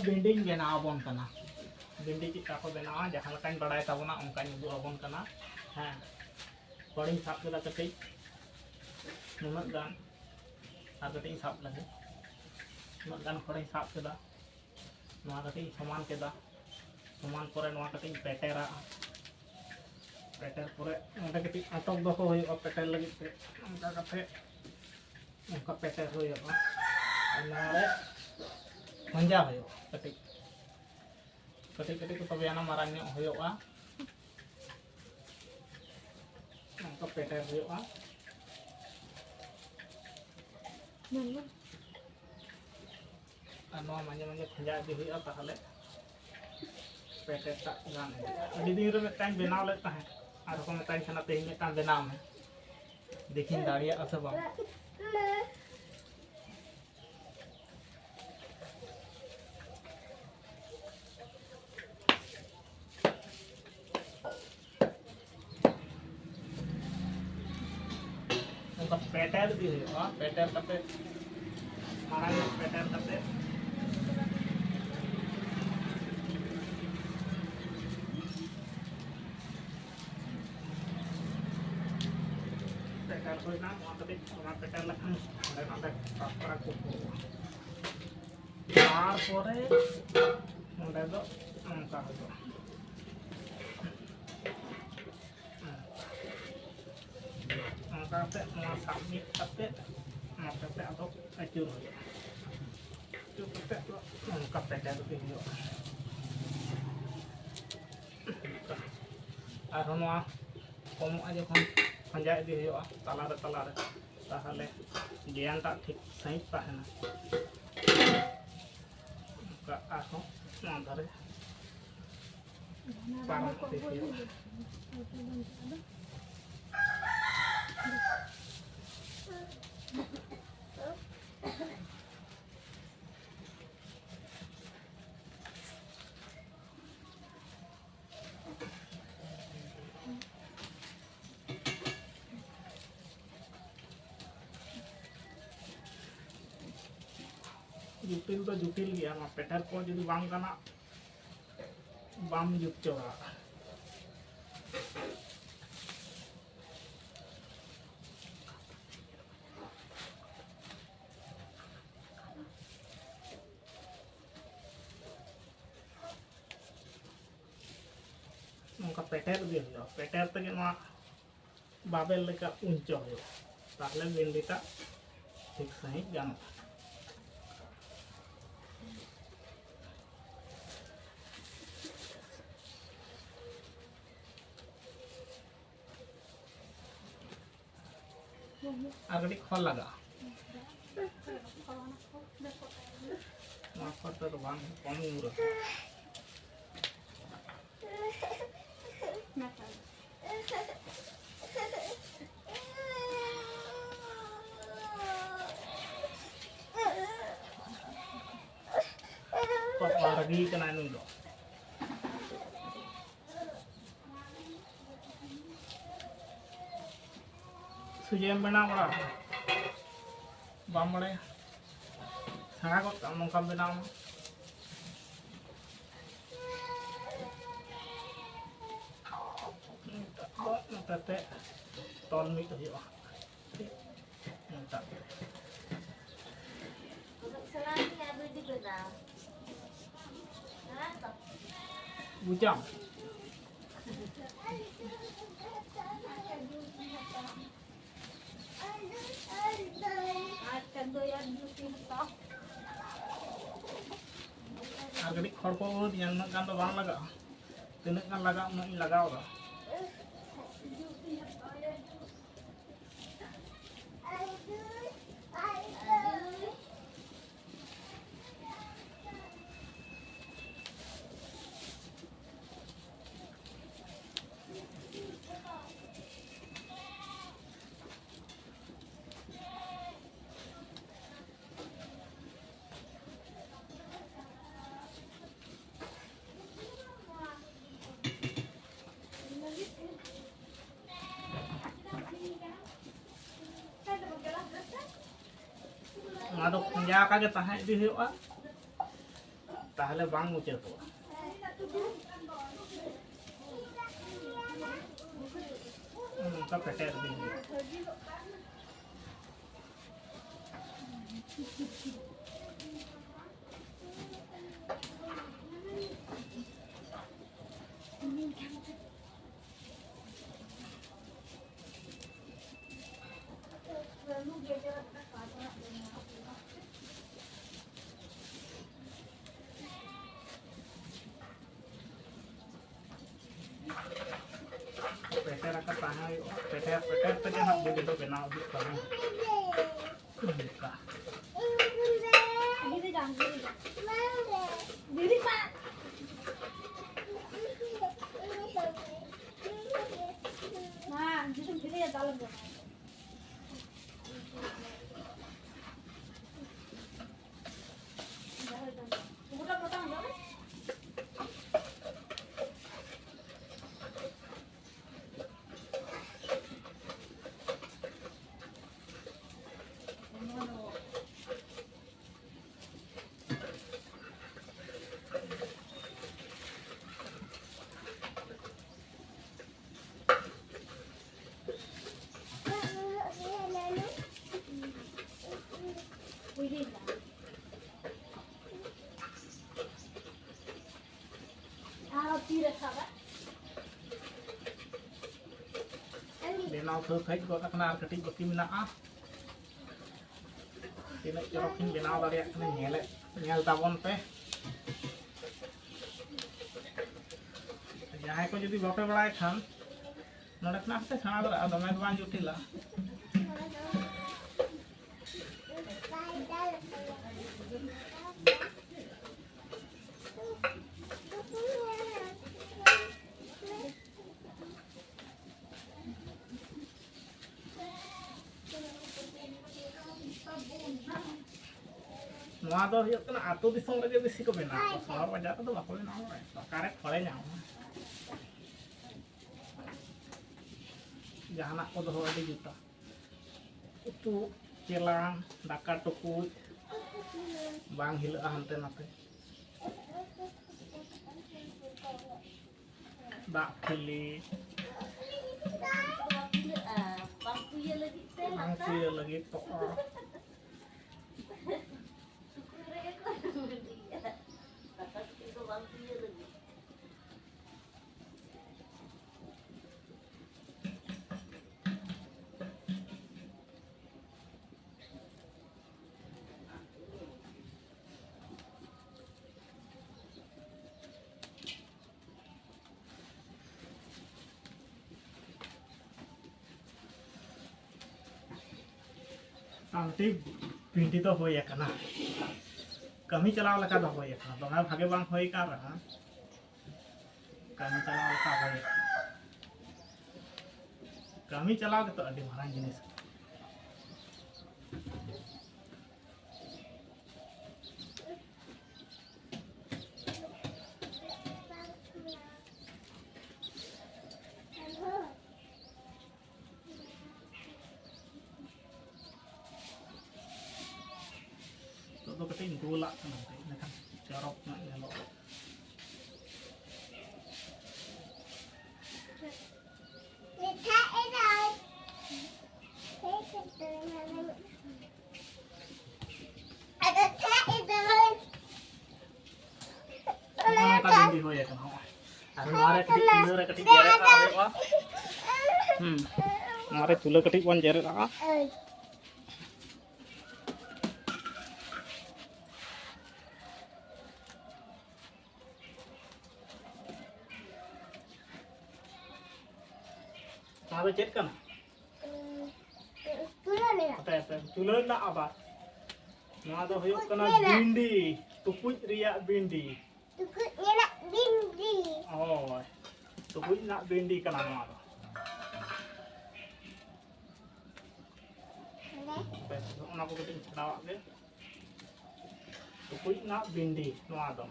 बिल्डिंग बनाबन कना बिल्डिंग चिका को बनावा जहाँ लकान बड़ाई ताबना उनका उदू आबन कना हाँ कड़ी साब केदा कटे नुनक गान आर कटे साब लगे नुनक गान कड़ी साब केदा नवा कटे समान केदा समान परे नवा कटे पेटेरा पेटर परे उनका कटे अटक दो हो पेटर लगे ते उनका कटे उनका पेटर हो नारे मंजा हो कटे कटे कटे को तबे आना मारांग होयोगा उनका पेटर होयोगा नवा मंजे मंजे खंजा दी होयोगा ताहले पेटर ता गान अडी दिन रे मिटान बनाव ले ताहे आर को मिटान खना ते मिटान बनाव में देखिन दाड़िया असे बा पेटर दी हुआ पेटर कते मारांग पेटर कते पेटर कोई ना वहां कते पेटर लखन अंदर अंदर पापरा को तार परे अंदर दो नंका हो kate mau submit kate mau kate atau acur acur kate lengkap ya dari video arah mau kamu aja panjang di video talar tahale jian tak ठीक सही पहना का आहो अंदर पारम देखियो जुटिल तो जुटिल गया ना पेटर को जुदी बांग कना बाम जुट चोरा उनका पेटर भी हो पेटर तक ना बाबेल लेका ऊंचा हो ताहले बिंदीटा ठीक सही गानो आगड़ी खल लगा तो बांग कम उम्र lagi kena anu do sujem benang ora bamole sangat kok kamu kam benang tete tol mi to yo bujang agak khor ko yang kan to bang laga tinak kan laga mau lagao da Aduk penjaka ke tahan di hiu ताहले बांग मुचे तो उनका पेटेर दी peter akan tanah peter saja nak begitu kenal di tanah buka Benau tuh kayak gua kenal ketik beki mina ah. Ini corokin benau dari kena nyel tabon teh. Jahay ko jadi bape balai khan. Nodak nak teh khana dara adome ban jutila. Noa do hiyo kana atu disong lagi bisi ko benau. Sohor bajar to bako benau. Karek khole nyau. Jahanak ko doho adi juta. Itu celang daka tukut bang hila hante nate. Dak pili. Bang kuya lagi toko. Nanti binti to hoy kana kami chalaw leka do hoy kana donga bhage bang hoy kara kami chalaw leka hoy kami chalaw to adi marang jinis to keting gula kana kan corok nak nyalo di hoy kana ar mare ketik jeret awe wa mare tula ketik bon jeret a Apa cet kan? Tulen ya. Apa tulen nak apa? Nah tu huyuk kena bindi, tukut riak bindi. Tukutnya nak bindi. Oh, tukut nak bindi kena nama tu. Nak aku keting sedawak dia. Tukut nak bindi, nama tu.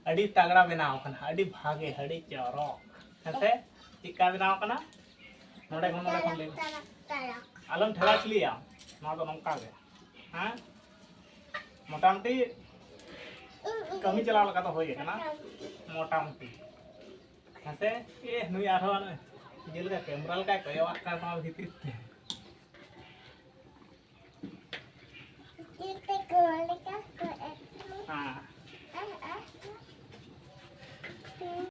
Adi tagड़ा बनाव कना adi भागे adi चौरक हसे चिका बनाव कना नोडे खन ले आलम ठेला चलिया ना तो नंका गे हां मोटामुटी कमी चलाव लगा तो हो ना मोटामुटी हसे ए नुई आरोन जेल का कैमरा लगा कयवा का भीतर Kita ke